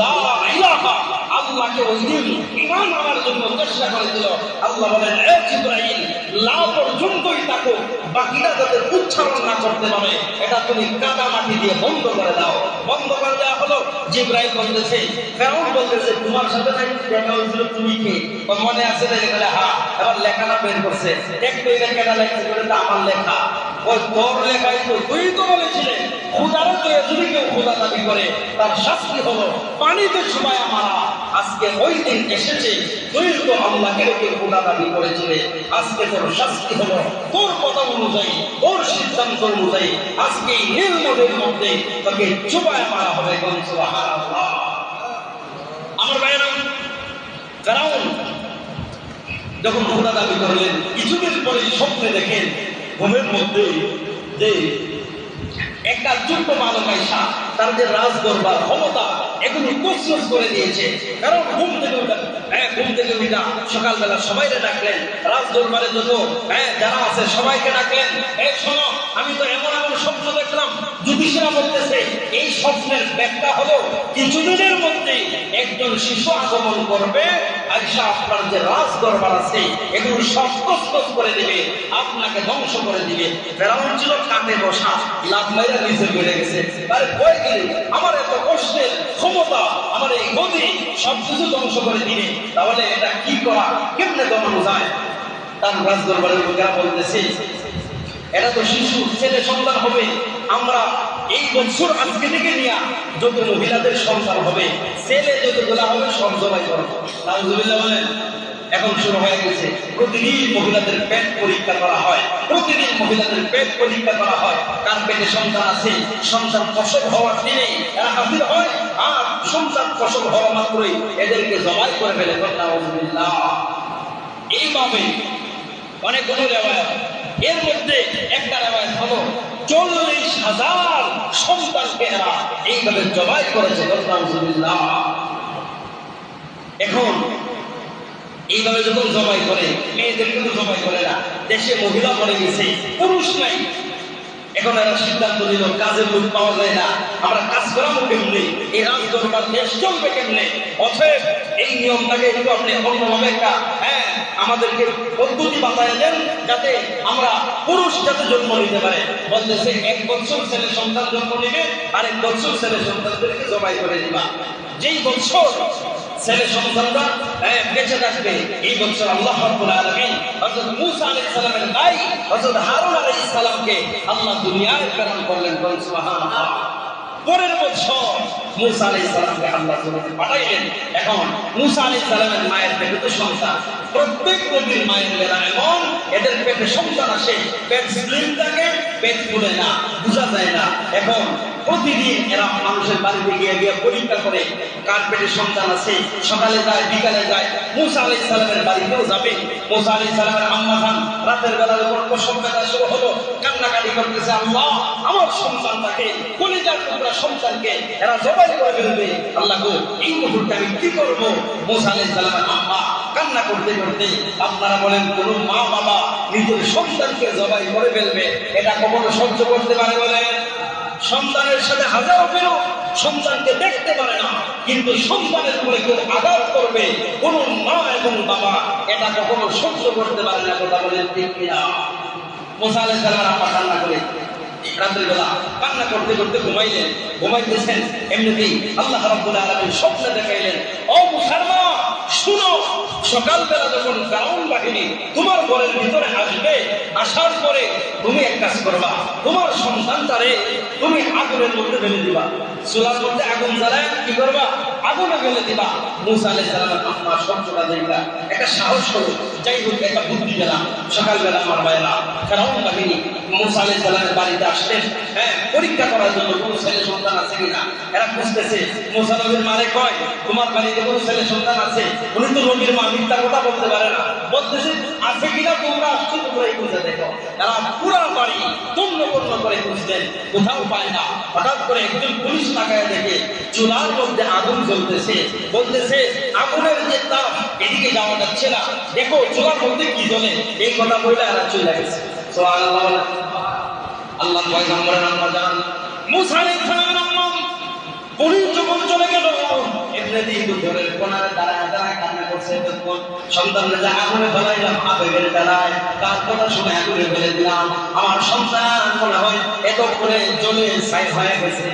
লা ইলাহা, আল্লাহকে ওই দিন ঈমান আনার জন্য চেষ্টা করেছিল। আল্লাহ বলেন এ জিবরাইল, লা পর্যন্তই থাকো, বাকিটা যাতে উচ্চারণ না করতে পারে এটা তুমি কাদা মাটি দিয়ে বন্ধ করে দাও। বন্ধ করে দেওয়া হলো। জিবরাইল বলতেছে, ফেরাউন বলতেছে তোমার সাথে নাকি দেখা হয়েছিল, তুমি কে? মনে আছে? হ্যাঁ। এবার লেখাটা বের করছে, একটু লেখাটা লেখছে করে আমার লেখা। ওই তোর লেখাই তো তুই তো বলেছিলে খুদারও তো যদি কেউ খুদা দাবি করে তার শাস্তি হলো পানিতে ছুবায়া মারা। আজকে ওই দিন এসেছে, তুই তো আল্লাহকে রেখে খুদা দাবি করেছিলে, আজকে তোর শাস্তি হলো তোর কথা অনুযায়ী, তোর সিদ্ধান্ত অনুযায়ী আজকে এই নীল নদীর মধ্যে তোকে ছুবায়া মারা হবে। সুবহানাল্লাহ। আমার ভাইয়েরা, ফেরাউন যখন খুদা দাবি করলেন, কিছুদিন পরে স্বপ্নে দেখেন ঘুমের মধ্যে যে একটা যুদ্ধ মানব আইসা তার যে রাজ দরবার ক্ষমতা এগুলো তছনছ করে দিয়েছে। কারণ ঘুম থেকে উঠা সকালবেলা সবাইকে ডাকলেন, রাজ দরবারে যত যারা আছে সবাইকে ডাকলেন, এই শোনো, আমি তো এমন এমন স্বপ্ন দেখলাম। জ্যোতিষীরা বলতেছে এই স্বপ্নের ব্যাখ্যা হলো কিছুদিনের মধ্যে একজন শিশু আগমন করবে, আইসা আপনার যে রাজ দরবার আছে এগুলো সব তছনছ করে দিবে, আপনাকে ধ্বংস করে দিবে। ফেরাউন ছিল কাটে বসা, লাভ মাইরা নিচে পড়ে গেছে। আরে কই গেলি, আমার এত কষ্টের ক্ষমতা, আমার এই গতি সবকিছু ধ্বংস করে দিবে, তাহলে এটা কি করা, কেমনে দমানো যায়? তার রাজ দরবারের লোকেরা বলতেছে এটা তো শিশু, ছেলে সন্তান হবে, আমরা এই বছর আজকে থেকে নিয়ে যত মহিলাদের সন্তান হবে, ছেলে যতগুলা হবে সব জবাই করবো। নাউজুবিল্লাহ বলেন। এখন শুরু হয়ে গেছে, প্রতিদিন মহিলাদের পেট পরীক্ষা করা হয়, প্রতিদিন মহিলাদের পেট পরীক্ষা করা হয়, কার পেটে সন্তান আছে। সন্তান প্রসব হওয়ার দিনে এরা হাজির হয়, আর সন্তান প্রসব হওয়া মাত্রই এদেরকে জবাই করে ফেলে। নাউজুবিল্লাহ। এইভাবে অনেকগুলো রেওয়ায়াত, এর মধ্যে একটা রেওয়ায়াত হলো 40,000 সন্তানকে এরা এইভাবে জবাই করেছে। নাউজুবিল্লাহ। এখন এইভাবে যখন জবাই করে, মেয়েদের কিন্তু জবাই করে না, দেশে মহিলা মরে গেছে, পুরুষ নাই। এখন এরা সিদ্ধান্ত নিল কাজের লোক পাওয়া যায় না, আমরা কাজ করাবো কেমনে, এই রাজ দরবার দেশ চলবে কেমনে। অতএব এই নিয়মটাকে একটু আপনি অন্যভাবে একটা আমাদেরকে পদ্ধতি বাতায় দেন, যাতে আমরা পুরুষ যাতে জন্ম নিতে পারে। বলতেছে 1 বছর ছেলে সন্তান জন্ম নিবে, আর 1 বছর ছেলে সন্তানদেরকে জবাই করে দিবা। যেই বছর ছেলে সন্তানরা বেঁচে থাকবে, এই বছর আল্লাহ রাব্বুল আলামিন হযরত মূসা আলাইহিস সালামের ভাই হযরত হারুন আলাইহিস সালামকে আল্লাহ দুনিয়ায় প্রেরণ করলেন। সুবহানাল্লাহ। পরের বছর মূসা আলাইহিস সালামকে আল্লাহ জমিনে পাঠাইলেন। এখন মূসা আলাইহিস সালামের মায়ের পেটে তো সন্তান, প্রত্যেক নবীর মায়ের বেলা এমন এদের পেটে সন্তান আসে, পেট স্লিম থাকে, পেট ফুলে না, বোঝা যায় না। এখন প্রতিদিন এরা মানুষের বাড়িতে গিয়ে গিয়ে পরীক্ষা করে কার পেটে সন্তান আছে, সকালে যায় বিকালে যায়। মূসা আলাইহিস সালামের বাড়িতেও যাবে। মূসা আলাইহিস সালামের আম্মা জান রাতের বেলা যখন প্রসব ব্যথা শুরু হলো, কান্নাকাটি করতেছে, আল্লাহ আমার সন্তানটাকে, কলিজার টুকরা সন্তানকে এরা জবাই করে ফেলবে, আল্লাহ গো এই মুহূর্তে আমি কি করবো? মূসা আলাইহিস সালামের আম্মা কান্না করতে করতে, আপনারা বলেন কোন মা বাবা নিজের সন্তানকে জবাই করে ফেলবে, এটা কখনো সহ্য করতে পারে? বলেন, সন্তানের সাথে হাজারো কেন সন্তানকে দেখতে পারে না, কিন্তু সন্তানের উপরে কেউ আঘাত করবে কোন মা এবং বাবা, এটা কখনো সহ্য করতে পারে না। কথা বলেন ঠিক কিনা? মূসা আলাইহিস সালামের আম্মা কান্না করে রাতের বেলা কান্না করতে করতে ঘুমাইতেছেন। এমনিতেই আল্লাহ রাব্বুল আলামিন স্বপ্নে দেখাইলেন, ও মুসলমান শুনো, সকালবেলা যখন ফেরাউন বাহিনী তোমার ঘরের ভিতরে আসবে, আসার পরে তুমি এক কাজ করবা, তোমার সন্তানটারে তুমি আগুনের মধ্যে ফেলে দিবা, চুলার মধ্যে আগুন জ্বালায় কি করবা? আগুনে ফেলে দিবা। মূসা আলাইহিস সালামের আম্মা সবচেয়ে দেখবা একটা সাহস হলো, যাই হোক একটা বুদ্ধি পেলাম। সকালবেলা আমার ভাইরা ফেরাউন বাহিনী মূসা আলাইহিস সালামের বাড়িতে আসলেন পরীক্ষা করার জন্য কোনো ছেলে সন্তান আছে কিনা। এরা খুঁজতেছে। মূসা নবীর মারে কয়, তোমার বাড়িতে কোনো ছেলে সন্তান আছে? উনি তো নবীর মা, মিথ্যা কথা বলতে পারে না। বলতেছে আছে কিনা তোমরা শুধু করে খুঁজে দেখো। তারা পুরা বাড়ি তন্ন করে খুঁজলেন, কোথাও পায় না। হঠাৎ করে একজন পুলিশ তাকায় দেখে চুলার মধ্যে আগুন জ্বলতেছে, বলতেছে আগুনের যে তাপ এদিকে যাওয়া যাচ্ছে না, দেখো চুলার মধ্যে কি জ্বলে। এই কথা বলে এরা চলে গেছে। সুবহানাল্লাহ। আল্লাহ পয়গম্বরের নাম জান মুসা আলাইহিস সালামের নাম পুলিশ যখন চলে গেল, এমনি দুধের কোনারে দাঁড়ায় কান্না করছে। সন্তানরা যা আগুনে ফেলাইলাম, আবেগের দাঁড়ায় তার কথা শুনে আগুনে ফেলে দিলাম, আমার সন্তান মনে হয় এত করে জ্বলে ছাই হয়ে গেছে।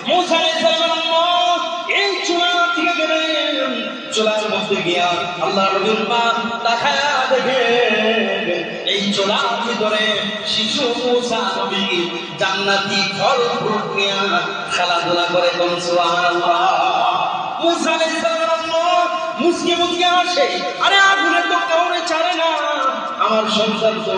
মুসা আলাইহিস সালামের নাম এই চুলা থেকে গেলেন, চুলার মধ্যে গিয়া আল্লাহ নবীর মা তাকায়া দেখে এই চুলার ভিতরে শিশু মুসা নবী জান্নাতি ফল ফ্রুট নিয়ে খেলাধুলা করে। সুবহানাল্লাহ। মুসা আলাইহিস সালাম মুসকে আসে, আরে আগুনে তো কাউরে ছাড়ে না, আমার সংসার তো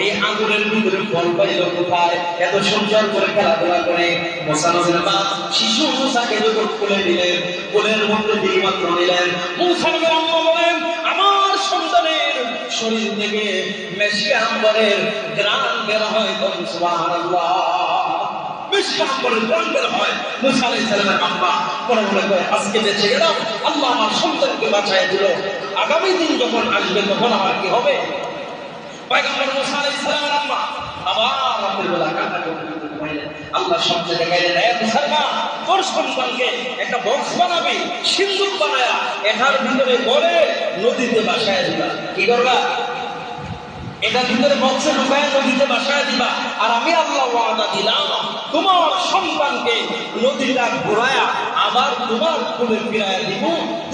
এই আগুনের ভিতরে ফল পাইল কোথায়, এত সুন্দর করে খেলাধুলা করে। মুসা নবীর মা শিশু মুসাকে যখন কোলে নিলেন, কোলের মধ্যে দিয়ে মাত্র নিলেন, মুসা নবীর আম্মা বলেন আমার সন্তানের শরীর থেকে মেশকে আম্বরের গ্রান বের হয়। সুবহানাল্লাহ। মেশকে আম্বরের গ্রান বের হয়। মুসা আলাইহিস সালামের আম্মা মনে করে আজকে বেঁচে গেলাম, আল্লাহ আমার সন্তানকে বাঁচায় দিল, আগামী দিন যখন আসবে তখন আমার কি হবে। পয়গম্বর মুসা আলাইহিস সালামের আম্মা আবার রাতের বেলা কান্না করতে লাগলেন। আল্লাহ স্বপ্নে দেখাইলেন, হে মুসা, তোর সন্তানকে একটা বক্স বানাবি, সিন্দুক বানায়া এটার ভিতরে গড়ে নদীতে ভাসায় দিবা। কি করবা? এটার ভিতরে বক্সে ঢুকায় নদীতে ভাসায় দিবা। আর আমি আল্লাহ ওয়াদা দিলাম তোমার সন্তানকে নদীটা ঘুরায়া আবার তোমার কোলে ফিরাইয়া দিব,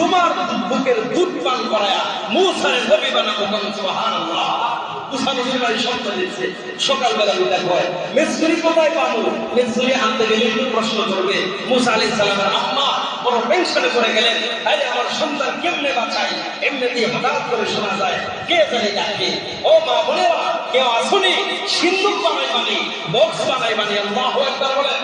তোমার বুকের দুধ পান করায়া মুসার নবী বানাবো। সুবহানাল্লাহ। মুসা নবীর বাড়ি সন্তান দিচ্ছে। সকালবেলা উঠে কয় মিসরি কোথায় পাবো? মিসরি আনতে গেলে একটু প্রশ্ন করবে। মুসা আলাইহিস সালামের আম্মা বড় টেনশনে পড়ে গেলেন, আরে আমার সন্তান কেমনে বাঁচাই। এমনি দিয়ে হঠাৎ করে শোনা যায় কে জানে ডাকে, ও মা বোনেরা কেউ আসুনি, সিন্দুক বানাই বানি, বক্স বানাই বানি। আল্লাহু আকবার বলেন।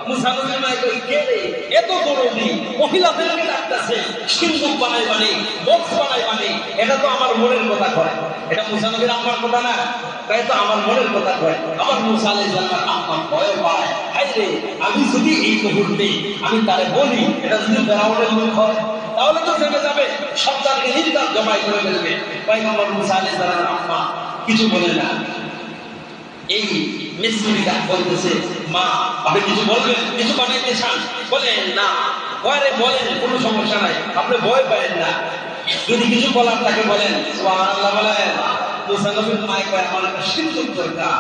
মুসা নবীর মা কই কে রে, এত দরদি মহিলাদেরকে ডাকতেছে, সিন্দুক বানাই বানি, বক্স বানাই বানি, এটা তো আমার মনের কথা কয়। এটা মুসা নবীর আম্মার কথা না, তাই তো আমার মনের কথা কয়। আমার মুসা আলাইহিস সালামের আম্মা ভয় পায়, হায় রে আমি যদি এই মুহূর্তে আমি তারে বলি এটা যদি ফেরাউনের লোক হয় তাহলে তো জেনে যাবে, সন্তানকে নির্দার জমাই করে ফেলবে। পয়গম্বর মুসা আলাইহিস সালামের আম্মা কিছু বলে না। এই মিসরিটা বলতেছে, মা আপনি কিছু বলবেন, কিছু বানাইতে চান? বলেন না। পরে বলেন, কোনো সমস্যা নাই, আপনি ভয় পাবেন না, যদি কিছু বলার তাকে বলেন। সুবহানাল্লাহ বলেন। মুসা নবীর মা কয় আমার একটা সিন্দুক দরকার।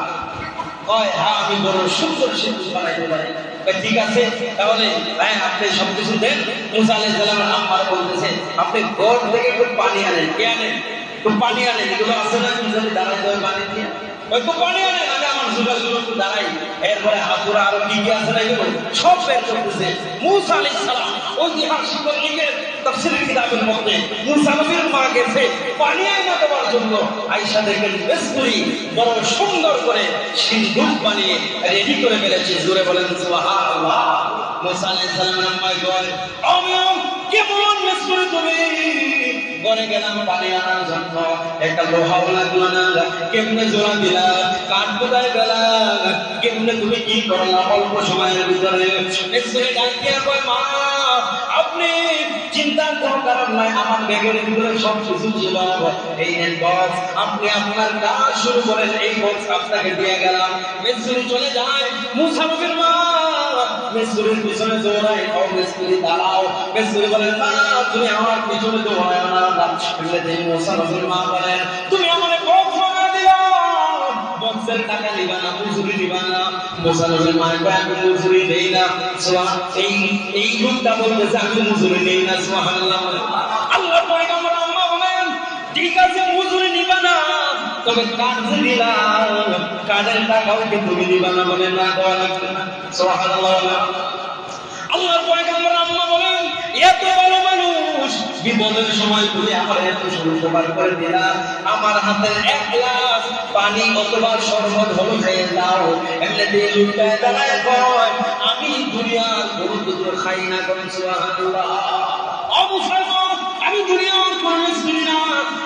কয় হ্যাঁ আমি বড় সুন্দর সিন্দুক বানাইতে পারি। ঠিক আছে তাহলে হ্যাঁ আপনি সবকিছু দেন। মুসা আলাইহিস সালামের আম্মা বলতেছে আপনি ঘর থেকে একটু পানি আনেন। কে আনেন? একটু পানি আনেন, এগুলো আছে না যদি দাঁড়াইতে হয় পানি দিয়ে, একটু পানি আনেন, আগে আমার জুগাগুলো একটু দাঁড়াই। এরপরে হাতুরা আরো কি কি আছে না এগুলো সব বের করতেছে। মুসা আলাইহিস সালাম ঐতিহাসিক লিখেন তাফসীরের কিতাবের মধ্যে মুসা নবীর মা গেছে পানি আনা দেওয়ার জন্য, আয়েশা দেখেন মিসরি বড় সুন্দর করে সিন্দুক বানিয়ে রেডি করে ফেলেছে। জোরে বলেন সুবহানাল্লাহ। মুসা আলাইহিস সালামের আম্মা কয় আমি কেমন মিসরি তুমি ঘরে গেলাম পানি আনার জন্য, একটা লোহাও লাগলো না, কেমনে জোড়া দিলা, কাঠ কোথায় গেলা, কেমনে তুমি কি করলা অল্প সময়ের ভিতরে। মিসরি ডাক দিয়া কয় মা আপনি চিন্তার কোনো কারণ নাই, আমার ব্যাগের ভিতরে সব কিছু ছিল, এই নেন বক্স, আপনি আপনার কাজ শুরু করেন, এই বক্স আপনাকে দিয়ে গেলাম। মিসরি চলে যায়। মুসা নবীর মা মিসরির পিছনে দৌড়ায়, ও মিসরি দাঁড়াও। মিসরি বলেন মা তুমি আমার পিছনে দৌড়ায় না। মুসা নবীর মা বলেন তুমি আমার বক্স বানিয়ে দিলা, বক্সের টাকা নিবা না, মজুরি নিবা না। মুসা নবীর মা কয় আমি মজুরি দেই না। এই লোকটা বলতেছে আমি মজুরি দেই না। সুবহানাল্লাহ। আল্লাহর পয়গম্বর আম্মা বলেন ঠিক আছে মজুরি নিবা না, তবে কাজ দিলাম, কাজের টাকাও কি তুমি দিবা না? বলে না দেওয়া লাগবে না। সুবহানাল্লাহ। আল্লাহর পয়গম্বর আম্মা বলেন এত ভালো মানুষ, বিপদের সময় তুমি আমার এত উপকার করে দিলা, আমার হাতের এক গ্লাস পানি অথবা শরবত হলো খেয়ে দাও। এমনি দিয়ে লুটায় দাঁড়ায় কয় আমি দুনিয়ার গরু দুধ খাই না। করেন সুবহানাল্লাহ। ও মুসলমান আমি দুনিয়ার কোন মিসকিন না,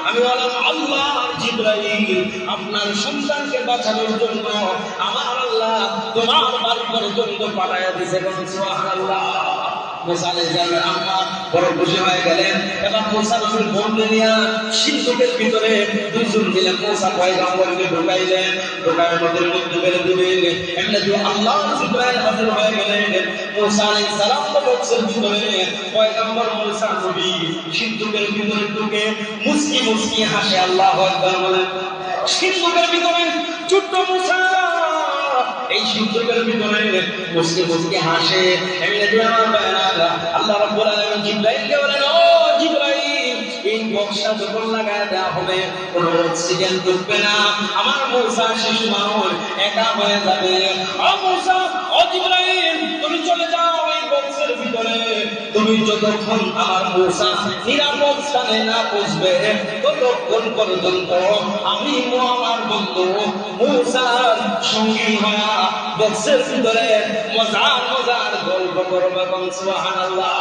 আমি হলাম আল্লাহ জিবরাইল। আপনার সন্তানকে বাঁচানোর জন্য আমার আল্লাহ তোমার বাড়ি পর্যন্ত পাঠাইয়া দিয়েছে। সুবহানাল্লাহ। মুসা আলাইহিস সালামের আম্মা বড় খুশি হয়ে গেলেন। এবার মুসা রাসূল বলতে নিয়া সিন্ধুকের ভিতরে দুইজন মিলে মুসা পয়গম্বরকে ঢুকাইলেন। ঢুকায় নদীর মধ্যে ফেলে দিলেন। এমনি দিয়ে আল্লাহ জিবরাইল হাজির হয়ে গেলেন। মুসা আলাইহিস সালাম তো বক্সের ভিতরে, পয়গম্বর মুসা নবী সিন্ধুকের ভিতরে ঢুকে মুস্কি মুস্কি হাসে। আল্লাহু আকবার বলেন। সিন্ধুকের ভিতরে ছোট্ট মুসা এই সিন্ধুকের ভিতরে মুস্কি মুস্কি হাসে। এমনি দিয়ে আমার বায়না আল্লাহ রাব্বুল আলামিন জিবরাইলকে বলেন, ও জিবরাইল, এই বক্সটা যখন লাগায় দেওয়া হবে কোনো অক্সিজেন ঢুকবে না, আমার মুসা শিশু মানুষ একা হয়ে যাবে। ও মুসা, ও জিবরাইল, তুমি চলে যাও এই বক্সের ভিতরে। তুমি যতক্ষণ আমার মুসা নিরাপদ স্থানে না পৌঁছবে ততক্ষণ পর্যন্ত আমি আমার বন্ধু মুসার সঙ্গী হয়ে বক্সের ভিতরে মজার মজার গল্প করবো। সুবহানাল্লাহ।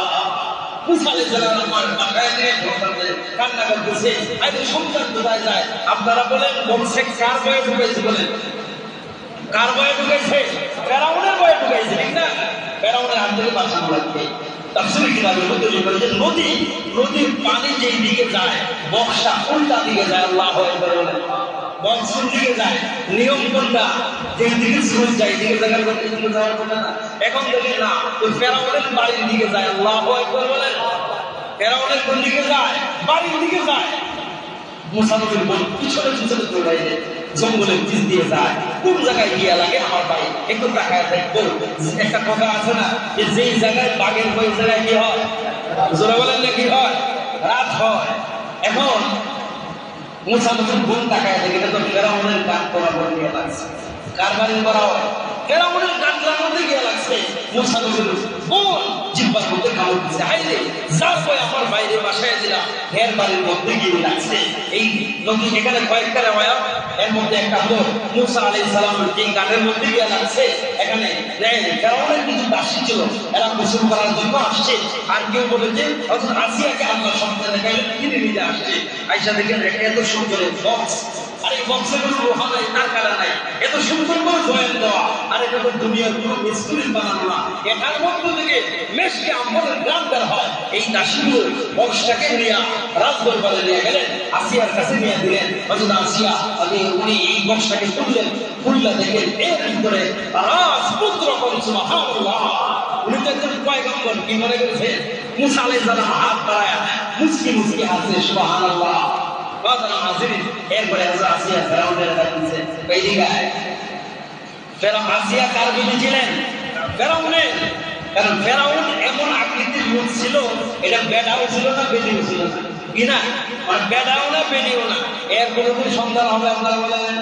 মুসা আলাইহিস সালাম আমার বাসায় নিয়ে কান্না করতেছে, আরে সন্তান কোথায় যায়? আপনারা বলেন বক্সে কার বয়ে ঢুকেছে? বলেন কার বয়ে ঢুকেছে? ফেরাউনের বয়ে ঢুকেছে, ঠিক না? ফেরাউনের হাত থেকে বাঁচানো লাগবে। তাফসীরে কিতাবের মধ্যে লেখা আছে নদীর পানি যেই দিকে যায় বক্সটা উল্টা দিকে যায়। আল্লাহু আকবার বলেন। বক্স দিকে যায়, নিয়ম কোনটা? যেই দিকে সুরজ যায় দিকে জায়গার দিকে যাওয়ার কথা না। এখন দেখেন না, ওই ফেরাউনের বাড়ির দিকে যায়। আল্লাহু আকবার বলেন। ফেরাউনের কোন দিকে যায়? বাড়ির দিকে যায়। মুসা নবীর বল পিছনে পিছনে দৌড়াইলে জঙ্গলের পিছ দিয়ে যায়। কোন জায়গায় গিয়া লাগে আমার ভাই একটু তাকায় দেখবো। একটা কথা আছে না, যেই জায়গায় বাঘের ওই জায়গায় কি হয়? জোরে বলেন না কি হয়? রাত হয়। এখন মুসা নবীর বোন তাকায় দেখে তো ফেরাউনের কান বরাবর গিয়ে লাগছে। কার বাড়ির বরাবর? ফেরাউনের কানটার মধ্যে গিয়ে লাগছে। মুসা নবীর বোন জিহ্বার মধ্যে কামড় দিচ্ছে। হাইরে যা কই আমার বাইরে বাসায় দিলাম, এর বাড়ির মধ্যে গিয়ে লাগছে। এই নদী এখানে কয়েকটা রেওয়ায়াত, এর মধ্যে একটা হলো মুসা আলাইহিস সালামের যে কানের মধ্যে গিয়ে লাগছে। এখানে ফেরাউনের কিছু দাসী ছিল, এরা গোসল করার জন্য আসছে। আর কেউ বলেছে হযরত আসিয়াকে আল্লাহ সন্তান দেখাইলে কিনে নিতে আসছে। আয়েশা দেখেন এত সুন্দর বক্স, আর এই বক্সের কোনো লোহা নাই, তার কাটা নাই, এত সুন্দর করে জয়েন দেওয়া। আর এটা তো দুনিয়ার কোনো মিস্ত্রির বানানো না, এটার মধ্য থেকে মেশকে আম্বরের গ্রাম বের হয়। এই দাসীগুলো বক্সটাকে নিয়ে রাজদরবারে নিয়ে গেলেন, আসিয়ার কাছে নিয়ে দিলেন। হযরত আসিয়া উনি এই বক্সটাকে খুললেন, খুললা দেখেন এর ভিতরে রাজপুত্র কোন। সুবহানাল্লাহ। উনি তো একজন পয়গম্বর, কি মনে করেছে? মুসা আলাইহিস সালাম হাত বাড়ায়া মুস্কি মুস্কি হাসে। সুবহানাল্লাহ। এরপরে আসিয়া ফেরাউনের কাছে আসিয়া কার বিবি ছিলেন? ফেরাউনের। কারণ ফেরাউন এমন আকৃতির লোক ছিল, এটা বেডাও ছিল না বেডিও ছিল না, কি না? মানে বেডাও না বেডিও না, এর কোনো সন্তান হবে আপনারা বলেন?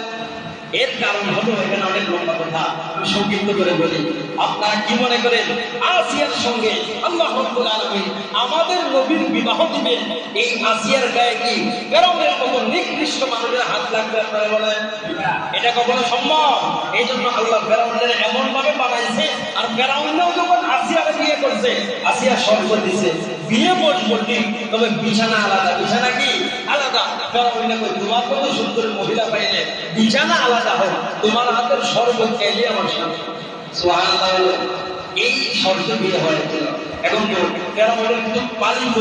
এর কারণ হলো, এখানে অনেক লম্বা কথা, আমি সংক্ষিপ্ত করে বলি। আপনারা কি মনে করেন আসিয়ার সঙ্গে আল্লাহ রাব্বুল আলামিন আমাদের নবীর বিবাহ দিবেন? এই আসিয়ার গায়ে কি ফেরাউনের মতো নিকৃষ্ট মানুষের হাত লাগবে? আপনারা বলেন এটা কখনো সম্ভব? এই জন্য আল্লাহ ফেরাউনের এমন ভাবে বানাইছে। আর ফেরাউনও যখন আসিয়াকে বিয়ে করছে, আসিয়া শর্ত দিছে বিয়ে বসবো ঠিক, তবে বিছানা আলাদা। বিছানা কি আলাদা? ফেরাউন কই তোমার কত সুন্দর মহিলা পাইলে বিছানা আলাদা হোক, তোমার হাতের শরবত খাইলে আমার সামনে। সুবহানাল্লাহ। এই শর্ত বিয়ে হয়েছিল। এখন তো ফেরাউনের কিন্তু পালিত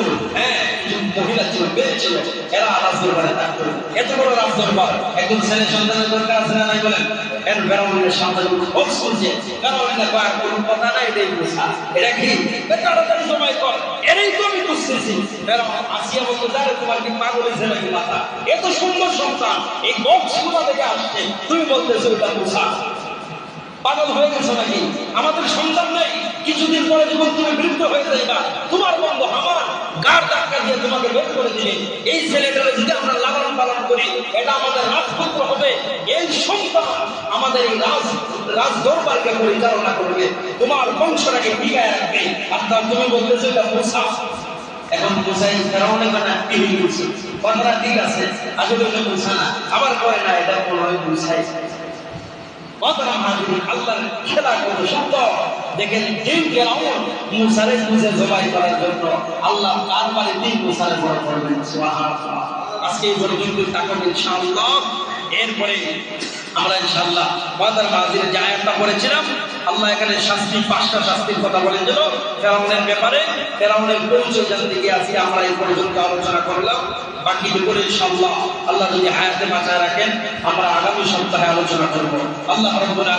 কিছু মহিলা ছিল, মেয়ে ছিল, এরা রাজদরবারে থাকতো। এত বড় রাজদরবার, একজন ছেলে সন্তানের দরকার আছে না নাই বলেন? এর ফেরাউনের সামনে খুব শুনছে, ফেরাউনের কয় কোনো কথা নাই, এটাই বুঝা। এটা কি? তাড়াতাড়ি জমাই কর, এটাই তো আমি বুঝতেছি। ফেরাউন আসিয়া বলতো, যারে তোমার কি পাগল হয়েছে নাকি মাথা? এত সুন্দর সন্তান এই বক্সগুলো থেকে আসছে, তুমি বলতেছো এটা বুঝা? পাগল হয়ে গেছো নাকি? আমাদের সন্তান নেই, কিছুদিন পরে যখন তুমি বৃদ্ধ হয়ে যাইবা, তোমার বন্ধু আমার গাড় ধাক্কা দিয়ে তোমাকে বের করে দিবে। এই ছেলেটাকে যদি আমরা লালন পালন করি, এটা আমাদের রাজপুত্র হবে। এই সন্তান আমাদের এই রাজ দরবারকে পরিচালনা করবে, তোমার বংশটাকে টিকায় রাখবে। আপনার তুমি বলতেছো এটা মুসা। এখন মুসাই ফেরাউনের কথা কি হয়ে গেছে? কথাটা ঠিক আছে, আসলে এটা মুসা না। আবার কয় না, এটা মনে হয় মুসাই। আল্লাহর খেলা কত সুন্দর দেখেন। এই ফেরাউন মুসারে খুঁজে জবাই করার জন্য আল্লাহ তার বাড়িতেই মুসারে বড় করবেন। সুবহানাল্লাহ। আজকে এই পর্যন্ত থাকুন ইনশাআল্লাহ। এরপরে আমরা ইনশাআল্লাহ বাদার মাজিরে যে আয়াতটা পড়েছিলাম, আল্লাহ এখানে শাস্তি, 5টা শাস্তির কথা বলেছিল ফেরাউনের ব্যাপারে। ফেরাউনের পরিচয় জানতে গিয়ে আজকে আমরা এই পর্যন্ত আলোচনা করলাম। বাকি দুপুরে ইনশাআল্লাহ আল্লাহ যদি হায়াতে বাঁচায় রাখেন আমরা আগামী সপ্তাহে আলোচনা করব। আল্লাহ রাব্বুল